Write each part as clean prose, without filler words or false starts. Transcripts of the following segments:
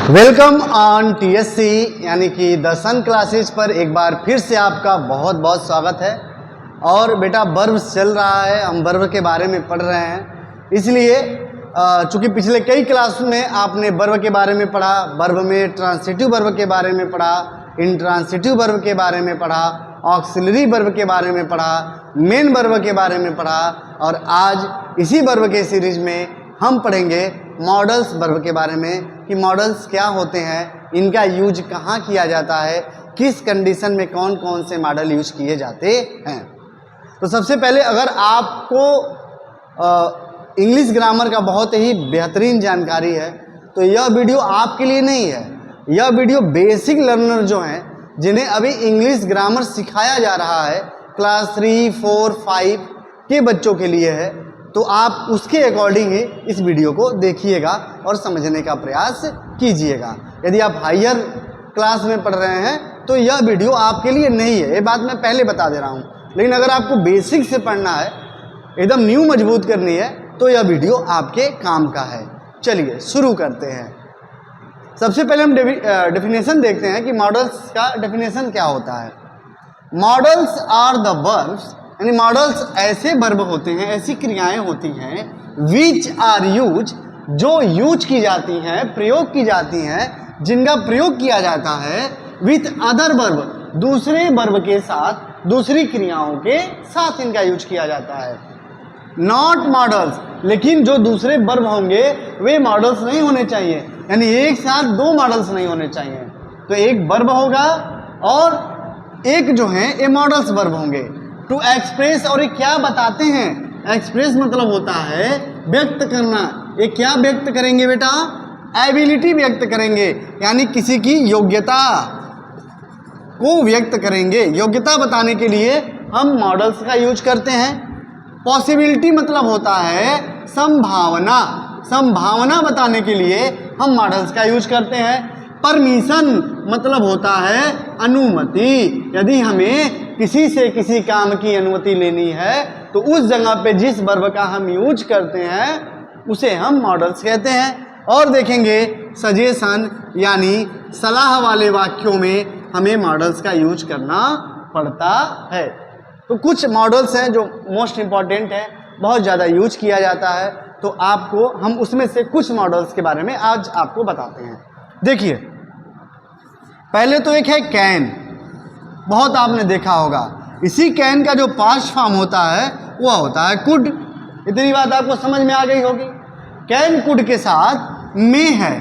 Welcome on TSC यानी कि दर्शन classes पर एक बार फिर से आपका बहुत बहुत स्वागत है। और बेटा वर्ब चल रहा है, हम वर्ब के बारे में पढ़ रहे हैं। इसलिए चूंकि पिछले कई क्लास में आपने वर्ब के बारे में पढ़ा, वर्ब में ट्रांसिटिव वर्ब के बारे में पढ़ा, इंट्रांसिटिव वर्ब के बारे में पढ़ा, ऑक्सिलरी वर्ब के बारे में पढ़ा, मेन वर्ब के बारे में पढ़ा, और आज इसी वर्ब के सीरीज में हम पढ़ेंगे मॉडल्स वर्ब के बारे में कि मॉडल्स क्या होते हैं, इनका यूज कहाँ किया जाता है, किस कंडीशन में कौन कौन से मॉडल यूज किए जाते हैं। तो सबसे पहले अगर आपको इंग्लिश ग्रामर का बहुत ही बेहतरीन जानकारी है तो यह वीडियो आपके लिए नहीं है। यह वीडियो बेसिक लर्नर जो हैं, जिन्हें अभी इंग्लिश ग्रामर सिखाया जा रहा है क्लास 3, 4, 5 के बच्चों के लिए है। तो आप उसके अकॉर्डिंग ही इस वीडियो को देखिएगा और समझने का प्रयास कीजिएगा। यदि आप हायर क्लास में पढ़ रहे हैं तो यह वीडियो आपके लिए नहीं है, ये बात मैं पहले बता दे रहा हूँ। लेकिन अगर आपको बेसिक से पढ़ना है, एकदम न्यू मजबूत करनी है, तो यह वीडियो आपके काम का है। चलिए शुरू करते हैं। सबसे पहले हम डेफिनेशन देखते हैं कि मॉडल्स का डेफिनेशन क्या होता है। मॉडल्स आर द वर्ब्स, यानी मॉडल्स ऐसे वर्ब होते हैं, ऐसी क्रियाएं होती हैं विच आर यूज, जो यूज की जाती हैं, प्रयोग की जाती हैं, जिनका प्रयोग किया जाता है विथ अदर वर्ब, दूसरे वर्ब के साथ, दूसरी क्रियाओं के साथ इनका यूज किया जाता है। नॉट मॉडल्स, लेकिन जो दूसरे वर्ब होंगे वे मॉडल्स नहीं होने चाहिए, यानी एक साथ दो मॉडल्स नहीं होने चाहिए। तो एक वर्ब होगा और एक जो है ये मॉडल्स वर्ब होंगे। टू एक्सप्रेस, और ये क्या बताते हैं? एक्सप्रेस मतलब होता है व्यक्त करना। ये क्या व्यक्त करेंगे बेटा? एबिलिटी व्यक्त करेंगे, यानी किसी की योग्यता को व्यक्त करेंगे। योग्यता बताने के लिए हम मॉडल्स का यूज करते हैं। पॉसिबिलिटी मतलब होता है संभावना, संभावना बताने के लिए हम मॉडल्स का यूज करते हैं। परमिशन मतलब होता है अनुमति, यदि हमें किसी से किसी काम की अनुमति लेनी है तो उस जगह पे जिस वर्ब का हम यूज करते हैं उसे हम मॉडल्स कहते हैं। और देखेंगे सजेशन, यानी सलाह वाले वाक्यों में हमें मॉडल्स का यूज करना पड़ता है। तो कुछ मॉडल्स हैं जो मोस्ट इम्पॉर्टेंट है, बहुत ज़्यादा यूज किया जाता है। तो आपको हम उसमें से कुछ मॉडल्स के बारे में आज आपको बताते हैं। देखिए, पहले तो एक है कैन, बहुत आपने देखा होगा। इसी कैन का जो पास्ट फॉर्म होता है वह होता है कुड। इतनी बात आपको समझ में आ गई होगी। कैन कुड के साथ मे है,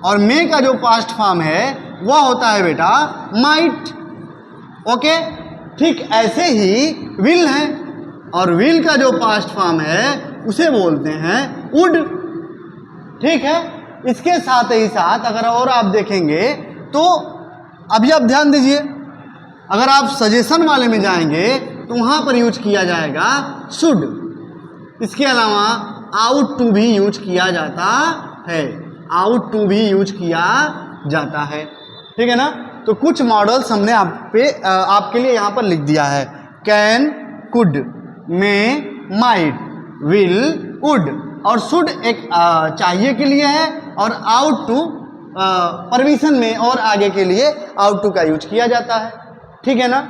और मे का जो पास्ट फॉर्म है वह होता है बेटा माइट। ओके, ठीक ऐसे ही विल है, और विल का जो पास्ट फॉर्म है उसे बोलते हैं वुड। ठीक है, इसके साथ ही साथ अगर और आप देखेंगे तो अभी आप ध्यान दीजिए, अगर आप सजेशन वाले में जाएंगे तो वहां पर यूज किया जाएगा शुड। इसके अलावा आउट टू भी यूज किया जाता है, आउट टू भी यूज किया जाता है। ठीक है ना। तो कुछ मॉडल्स हमने आपके लिए यहां पर लिख दिया है। Can, could, may, might, will, would, और शुड एक चाहिए के लिए है, और आउट टू परमिशन में और आगे के लिए आउट टू का यूज किया जाता है। ठीक है ना।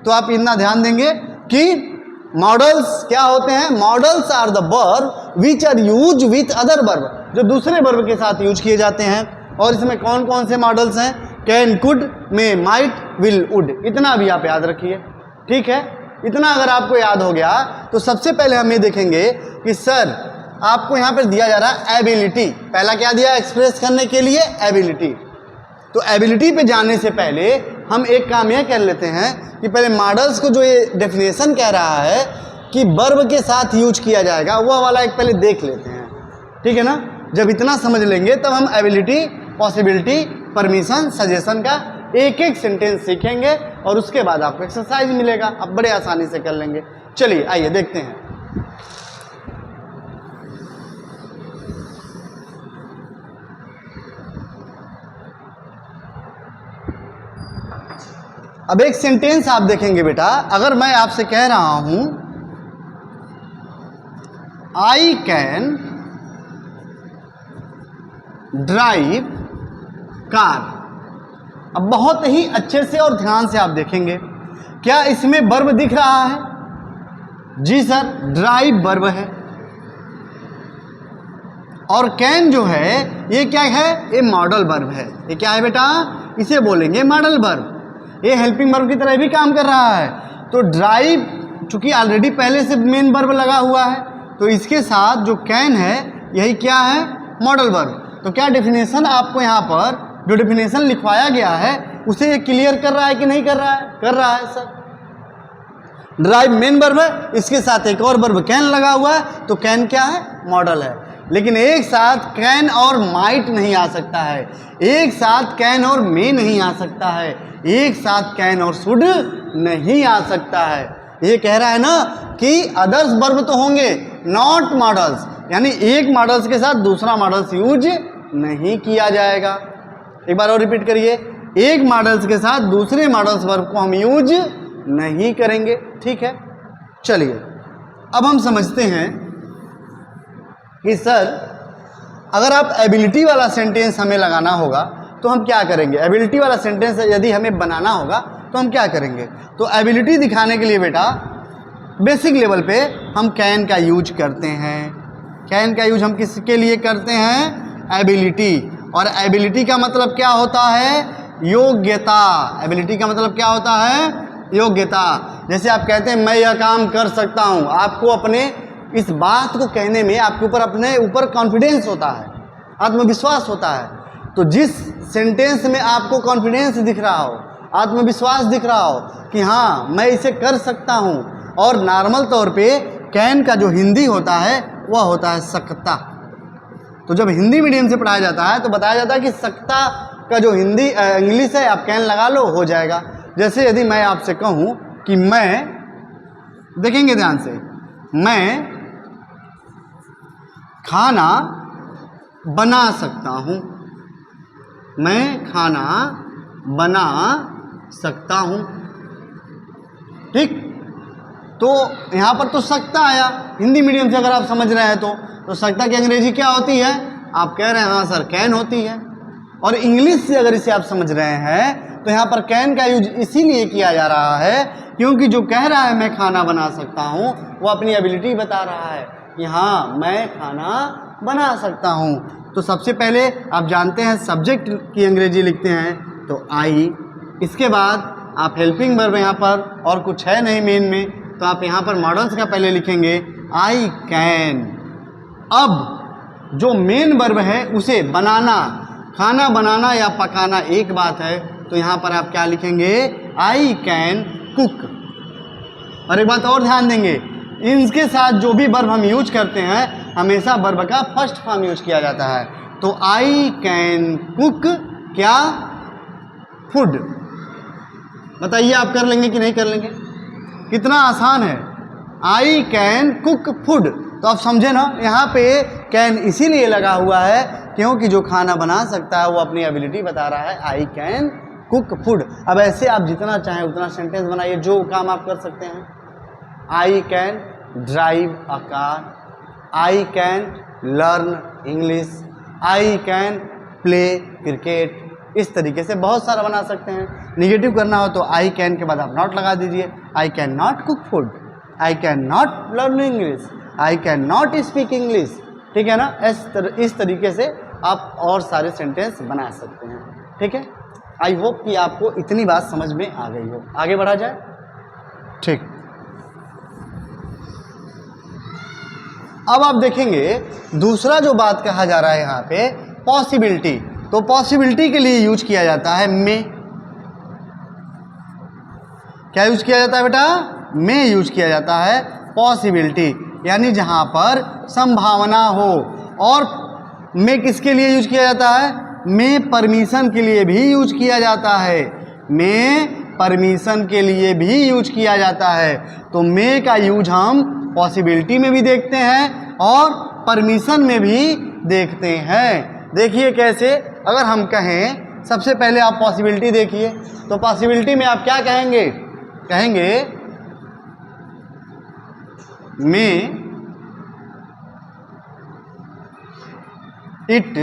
तो आप इतना ध्यान देंगे कि मॉडल्स क्या होते हैं। Models are the verb which are use with other verb, जो दूसरे वर्ब के साथ यूज किए जाते हैं। और इसमें कौन कौन से मॉडल्स हैं? Can, could, may, might, will, would. इतना भी आप याद रखिए। ठीक है, इतना अगर आपको याद हो गया तो सबसे पहले हम ये देखेंगे कि सर आपको यहाँ पर दिया जा रहा है एबिलिटी। पहला क्या दिया? एक्सप्रेस करने के लिए एबिलिटी। तो एबिलिटी पे जाने से पहले हम एक काम यह कर लेते हैं कि पहले मॉडल्स को जो ये डेफिनेशन कह रहा है कि वर्ब के साथ यूज किया जाएगा, वह वाला एक पहले देख लेते हैं। ठीक है ना। जब इतना समझ लेंगे तब हम एबिलिटी, पॉसिबिलिटी, परमिशन, सजेशन का एक एक सेंटेंस सीखेंगे, और उसके बाद आपको एक्सरसाइज मिलेगा, आप बड़े आसानी से कर लेंगे। चलिए आइए देखते हैं। अब एक सेंटेंस आप देखेंगे बेटा, अगर मैं आपसे कह रहा हूं आई कैन ड्राइव कार। अब बहुत ही अच्छे से और ध्यान से आप देखेंगे, क्या इसमें वर्ब दिख रहा है? जी सर, ड्राइव वर्ब है। और कैन जो है ये क्या है? ये मॉडल वर्ब है। ये क्या है बेटा? इसे बोलेंगे मॉडल वर्ब। ये हेल्पिंग वर्ब की तरह भी काम कर रहा है। तो ड्राइव चूंकि ऑलरेडी पहले से मेन वर्ब लगा हुआ है, तो इसके साथ जो कैन है यही क्या है? Modal verb. तो क्या डेफिनेशन आपको यहाँ पर जो डेफिनेशन लिखवाया गया है उसे ये क्लियर कर रहा है कि नहीं कर रहा है? कर रहा है सर। ड्राइव मेन वर्ब है, इसके साथ एक और वर्ब कैन लगा हुआ है, तो कैन क्या है? मॉडल है। लेकिन एक साथ कैन और माइट नहीं आ सकता है, एक साथ कैन और मे नहीं आ सकता है, एक साथ कैन और शुड नहीं आ सकता है। ये कह रहा है ना कि अदर्स वर्ब तो होंगे, नॉट मॉडल्स, यानी एक मॉडल्स के साथ दूसरा मॉडल्स यूज नहीं किया जाएगा। एक बार और रिपीट करिए, एक मॉडल्स के साथ दूसरे मॉडल्स वर्ब को हम यूज नहीं करेंगे। ठीक है, चलिए अब हम समझते हैं कि सर अगर आप एबिलिटी वाला सेंटेंस हमें लगाना होगा तो हम क्या करेंगे? एबिलिटी वाला सेंटेंस यदि हमें बनाना होगा तो हम क्या करेंगे? तो एबिलिटी दिखाने के लिए बेटा बेसिक लेवल पे हम कैन का यूज करते हैं। कैन का यूज हम किसके लिए करते हैं? एबिलिटी। और एबिलिटी का मतलब क्या होता है? योग्यता। एबिलिटी का मतलब क्या होता है? योग्यता। जैसे आप कहते हैं मैं यह काम कर सकता हूं, आपको अपने इस बात को कहने में आपके ऊपर अपने ऊपर कॉन्फिडेंस होता है, आत्मविश्वास होता है। तो जिस सेंटेंस में आपको कॉन्फिडेंस दिख रहा हो, आत्मविश्वास दिख रहा हो कि हाँ मैं इसे कर सकता हूं, और नॉर्मल तौर पे कैन का जो हिंदी होता है वह होता है सकता। तो जब हिंदी मीडियम से पढ़ाया जाता है तो बताया जाता है कि सकता का जो हिंदी इंग्लिश है आप कैन लगा लो, हो जाएगा। जैसे यदि मैं आपसे कहूं कि मैं, देखेंगे ध्यान से, मैं खाना बना सकता हूं, मैं खाना बना सकता हूं। ठीक, तो यहां पर तो सकता आया हिंदी मीडियम से, अगर आप समझ रहे हैं तो सकता की अंग्रेजी क्या होती है? आप कह रहे हैं हाँ सर कैन होती है। और इंग्लिश से अगर इसे आप समझ रहे हैं तो यहाँ पर कैन का यूज इसीलिए किया जा रहा है क्योंकि जो कह रहा है मैं खाना बना सकता हूँ वो अपनी एबिलिटी बता रहा है कि हाँ मैं खाना बना सकता हूँ। तो सबसे पहले आप जानते हैं सब्जेक्ट की अंग्रेजी लिखते हैं तो आई, इसके बाद आप हेल्पिंग वर्ब यहाँ पर और कुछ है नहीं मेन में, तो आप यहाँ पर मॉडल्स का पहले लिखेंगे आई कैन। अब जो मेन वर्ब है उसे बनाना, खाना बनाना या पकाना एक बात है, तो यहाँ पर आप क्या लिखेंगे? I can cook. और एक बात और ध्यान देंगे, इनके साथ जो भी वर्ब हम यूज करते हैं हमेशा वर्ब का फर्स्ट फॉर्म यूज किया जाता है। तो आई कैन कुक क्या? फूड। बताइए आप कर लेंगे कि नहीं कर लेंगे? कितना आसान है, आई कैन कुक फूड। तो आप समझे ना, यहाँ पे कैन इसीलिए लगा हुआ है क्योंकि जो खाना बना सकता है वो अपनी एबिलिटी बता रहा है, आई कैन कुक फूड। अब ऐसे आप जितना चाहें उतना सेंटेंस बनाइए, जो काम आप कर सकते हैं। I can drive a car, I can learn English, I can play cricket. इस तरीके से बहुत सारा बना सकते हैं। निगेटिव करना हो तो आई कैन के बाद आप नॉट लगा दीजिए, I can not cook food, I can not learn English, I can not speak English. ठीक है ना? इस तरीके से आप और सारे सेंटेंस बना सकते हैं। ठीक है, आई होप कि आपको इतनी बात समझ में आ गई हो। आगे बढ़ा जाए। ठीक, अब आप देखेंगे दूसरा जो बात कहा जा रहा है यहाँ पे पॉसिबिलिटी। तो पॉसिबिलिटी के लिए यूज किया जाता है मे। क्या यूज किया जाता है बेटा? मे यूज किया जाता है पॉसिबिलिटी, यानी जहां पर संभावना हो। और मे किसके लिए यूज किया जाता है? मे परमिशन के लिए भी यूज किया जाता है। मे परमिशन के लिए भी यूज किया जाता है। तो मे का यूज हम पॉसिबिलिटी में भी देखते हैं और परमिशन में भी देखते हैं। देखिए कैसे, अगर हम कहें, सबसे पहले आप पॉसिबिलिटी देखिए, तो पॉसिबिलिटी में आप क्या कहेंगे? कहेंगे मे इट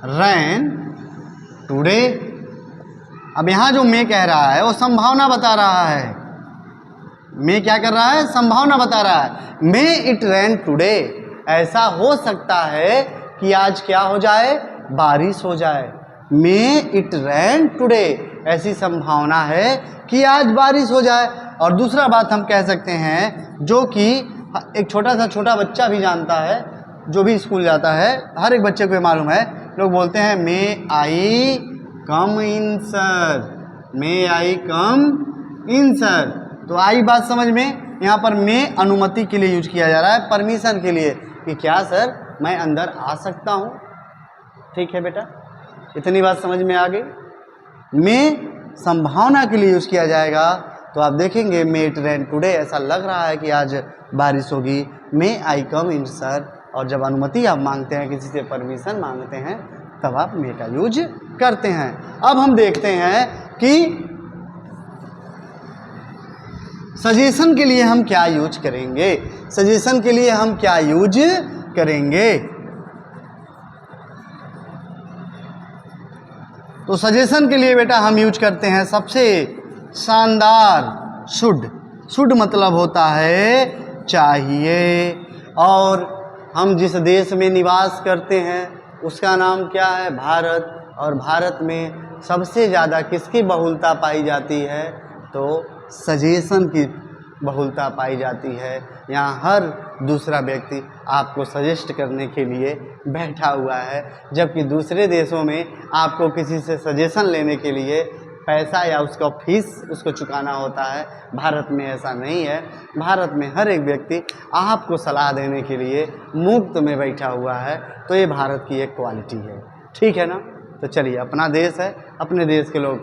रैन टुडे। अब यहां जो मे कह रहा है वो संभावना बता रहा है। मे क्या कर रहा है? संभावना बता रहा है। मे इट रैन टुडे, ऐसा हो सकता है कि आज क्या हो जाए? बारिश हो जाए। मे इट रैन टुडे, ऐसी संभावना है कि आज बारिश हो जाए। और दूसरा बात हम कह सकते हैं जो कि एक छोटा बच्चा भी जानता है, जो भी स्कूल जाता है, हर एक बच्चे को ये मालूम है, लोग बोलते हैं मे आई कम इन सर, मे आई कम इन सर। तो आई बात समझ में, यहाँ पर मे अनुमति के लिए यूज किया जा रहा है, परमिशन के लिए, कि क्या सर मैं अंदर आ सकता हूँ। ठीक है बेटा, इतनी बात समझ में आ गई। मे संभावना के लिए यूज किया जाएगा। तो आप देखेंगे मे इट रेन टुडे, ऐसा लग रहा है कि आज बारिश होगी। मे आई कम इन सर, और जब अनुमति आप मांगते हैं, किसी से परमिशन मांगते हैं, तब आप मे का यूज करते हैं। अब हम देखते हैं कि सजेशन के लिए हम क्या यूज करेंगे। सजेशन के लिए हम क्या यूज करेंगे? तो सजेशन के लिए बेटा हम यूज करते हैं सबसे शानदार शुड। शुड मतलब होता है चाहिए। और हम जिस देश में निवास करते हैं उसका नाम क्या है? भारत। और भारत में सबसे ज़्यादा किसकी बहुलता पाई जाती है? तो सजेशन की बहुलता पाई जाती है। यहाँ हर दूसरा व्यक्ति आपको सजेस्ट करने के लिए बैठा हुआ है, जबकि दूसरे देशों में आपको किसी से सजेशन लेने के लिए पैसा या उसका फीस उसको चुकाना होता है। भारत में ऐसा नहीं है। भारत में हर एक व्यक्ति आपको सलाह देने के लिए मुफ्त में बैठा हुआ है। तो ये भारत की एक क्वालिटी है। ठीक है ना? तो चलिए, अपना देश है, अपने देश के लोग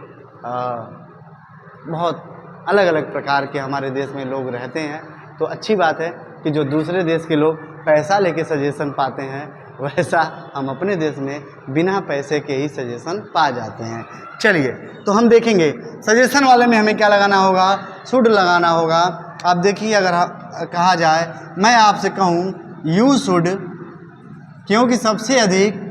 बहुत अलग अलग प्रकार के हमारे देश में लोग रहते हैं। तो अच्छी बात है कि जो दूसरे देश के लोग पैसा लेके सजेशन पाते हैं, वैसा हम अपने देश में बिना पैसे के ही सजेशन पा जाते हैं। चलिए, तो हम देखेंगे सजेशन वाले में हमें क्या लगाना होगा? शुड लगाना होगा। आप देखिए, अगर कहा जाए, मैं आपसे कहूँ यू शुड, क्योंकि सबसे अधिक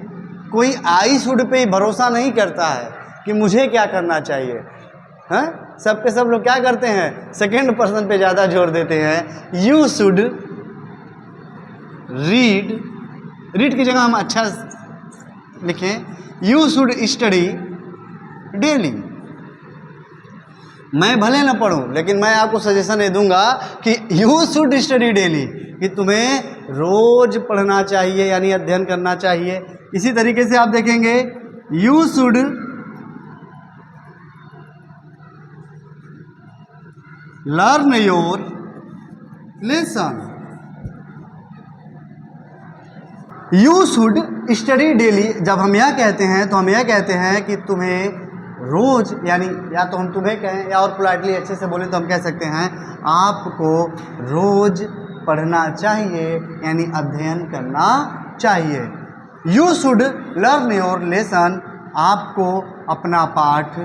कोई आई शुड पे ही भरोसा नहीं करता है कि मुझे क्या करना चाहिए। हाँ, सब के सब लोग क्या करते हैं? सेकेंड पर्सन पे ज़्यादा जोर देते हैं। यू शुड रीड, रीड की जगह हम अच्छा लिखें, यू शुड स्टडी डेली। मैं भले ना पढ़ूं, लेकिन मैं आपको सजेशन ये दूंगा कि यू शुड स्टडी डेली, कि तुम्हें रोज पढ़ना चाहिए, यानी अध्ययन करना चाहिए। इसी तरीके से आप देखेंगे you should learn your lesson. You should study daily, जब हम यह कहते हैं तो हम यह कहते हैं कि तुम्हें रोज, यानी या तो हम तुम्हें कहें या और पोलाइटली अच्छे से बोलें तो हम कह सकते हैं आपको रोज पढ़ना चाहिए, यानी अध्ययन करना चाहिए। You should learn your lesson, आपको अपना पाठ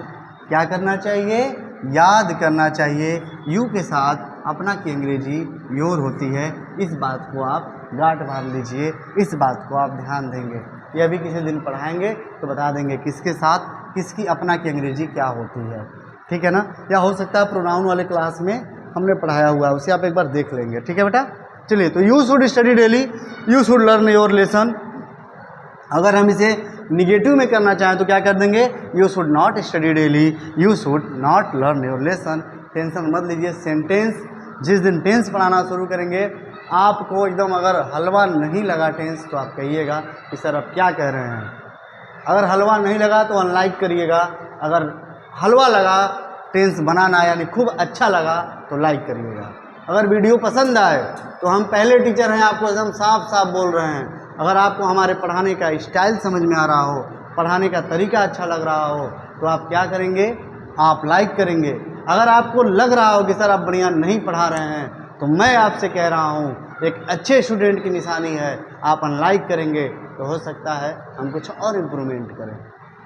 क्या करना चाहिए? याद करना चाहिए। यू के साथ अपना की अंग्रेजी योर होती है। इस बात को आप गांठ बांध लीजिए, इस बात को आप ध्यान देंगे। यह भी किसी दिन पढ़ाएंगे तो बता देंगे किसके साथ किसकी अपना की अंग्रेजी क्या होती है। ठीक है ना? या हो सकता है प्रोनाउन वाले क्लास में हमने पढ़ाया हुआ है, उसे आप एक बार देख लेंगे। ठीक है बेटा? चलिए, तो you should study daily, you should learn your lesson. अगर हम इसे निगेटिव में करना चाहें तो क्या कर देंगे? You should not study daily, you should not learn your lesson. Tension मत लीजिए। सेंटेंस जिस दिन टेंस पढ़ाना शुरू करेंगे, आपको एकदम अगर हलवा नहीं लगा टेंस तो आप कहिएगा कि सर अब क्या कह रहे हैं। अगर हलवा नहीं लगा तो अनलाइक करिएगा, अगर हलवा लगा टेंस बनाना यानी खूब अच्छा लगा तो लाइक करिएगा। अगर वीडियो पसंद आए तो हम पहले टीचर हैं, आपको एकदम साफ साफ बोल रहे हैं। अगर आपको हमारे पढ़ाने का स्टाइल समझ में आ रहा हो, पढ़ाने का तरीका अच्छा लग रहा हो, तो आप क्या करेंगे? आप लाइक करेंगे। अगर आपको लग रहा हो कि सर आप बढ़िया नहीं पढ़ा रहे हैं, तो मैं आपसे कह रहा हूँ एक अच्छे स्टूडेंट की निशानी है, आप अनलाइक करेंगे तो हो सकता है हम कुछ और इम्प्रूवमेंट करें।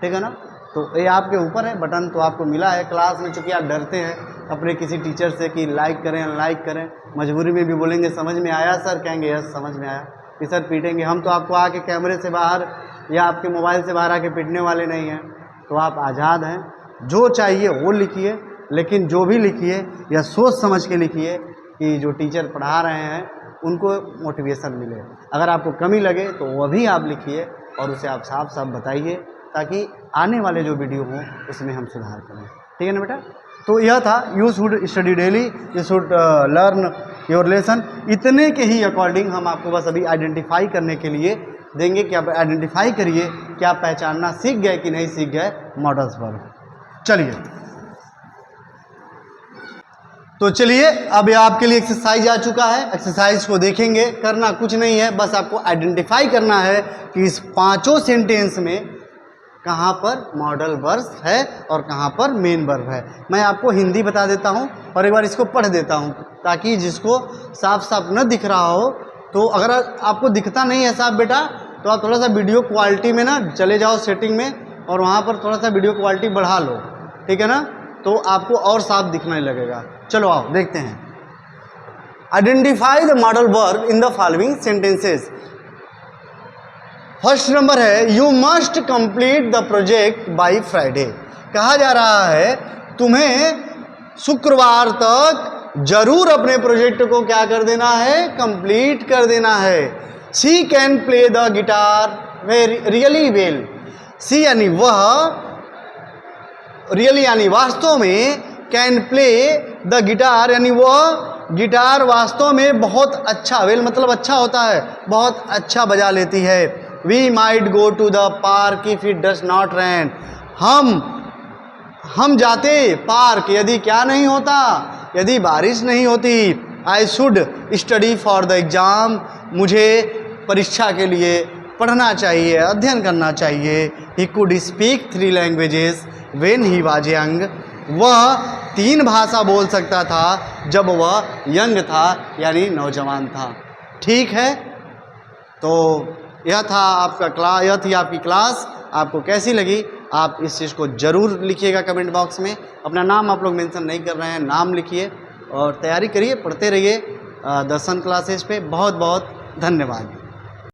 ठीक है ना? तो ये आपके ऊपर है, बटन तो आपको मिला है। क्लास में चूँकि आप डरते हैं अपने किसी टीचर से कि लाइक करें अनलाइक करें, मजबूरी में भी बोलेंगे समझ में आया सर, कहेंगे यस समझ में आया, कि सर पीटेंगे हम, तो आपको आके कैमरे से बाहर या आपके मोबाइल से बाहर आके पिटने वाले नहीं हैं, तो आप आज़ाद हैं, जो चाहिए वो लिखिए, लेकिन जो भी लिखिए या सोच समझ के लिखिए कि जो टीचर पढ़ा रहे हैं उनको मोटिवेशन मिले। अगर आपको कमी लगे तो वह भी आप लिखिए और उसे आप साफ साफ बताइए, ताकि आने वाले जो वीडियो हों उसमें हम सुधार करें। ठीक है ना बेटा? तो यह था you should study daily, you should learn your lesson. इतने के ही अकॉर्डिंग हम आपको बस अभी आइडेंटिफाई करने के लिए देंगे कि आप आइडेंटिफाई करिए कि आप पहचानना सीख गए कि नहीं सीख गए मॉडल्स वर्ब। चलिए, तो चलिए अब ये आपके लिए एक्सरसाइज आ चुका है। एक्सरसाइज को देखेंगे, करना कुछ नहीं है, बस आपको आइडेंटिफाई करना है कि इस पांचों सेंटेंस में कहाँ पर मॉडल वर्ब है और कहाँ पर मेन वर्ब है। मैं आपको हिंदी बता देता हूँ और एक बार इसको पढ़ देता हूँ, ताकि जिसको साफ साफ न दिख रहा हो, तो अगर आपको दिखता नहीं है साफ बेटा, तो आप थोड़ा सा वीडियो क्वालिटी में ना चले जाओ सेटिंग में और वहाँ पर थोड़ा सा वीडियो क्वालिटी बढ़ा लो, ठीक है ना? तो आपको और साफ दिखने लगेगा। चलो आओ देखते हैं। Identify the modal verb in the following sentences. First number है you must complete the project by Friday. कहा जा रहा है तुम्हें शुक्रवार तक जरूर अपने प्रोजेक्ट को क्या कर देना है, कंप्लीट कर देना है। She can play the guitar very really well. See यानी वह, रियली यानी वास्तव में, कैन प्ले द गिटार यानी वह गिटार वास्तव में बहुत अच्छा, वेल मतलब अच्छा होता है, बहुत अच्छा बजा लेती है। We might go to the park if it does not rain. हम जाते पार्क यदि क्या नहीं होता, यदि बारिश नहीं होती। I should study for the exam. मुझे परीक्षा के लिए पढ़ना चाहिए, अध्ययन करना चाहिए। He could speak 3 languages when he was young. वह 3 भाषा बोल सकता था जब वह यंग था, यानी नौजवान था। ठीक है, तो यह था आपका क्लास, यह थी आपकी क्लास। आपको कैसी लगी आप इस चीज़ को ज़रूर लिखिएगा कमेंट बॉक्स में। अपना नाम आप लोग मेंशन नहीं कर रहे हैं, नाम लिखिए और तैयारी करिए, पढ़ते रहिए दर्शन क्लासेस पे। बहुत बहुत धन्यवाद।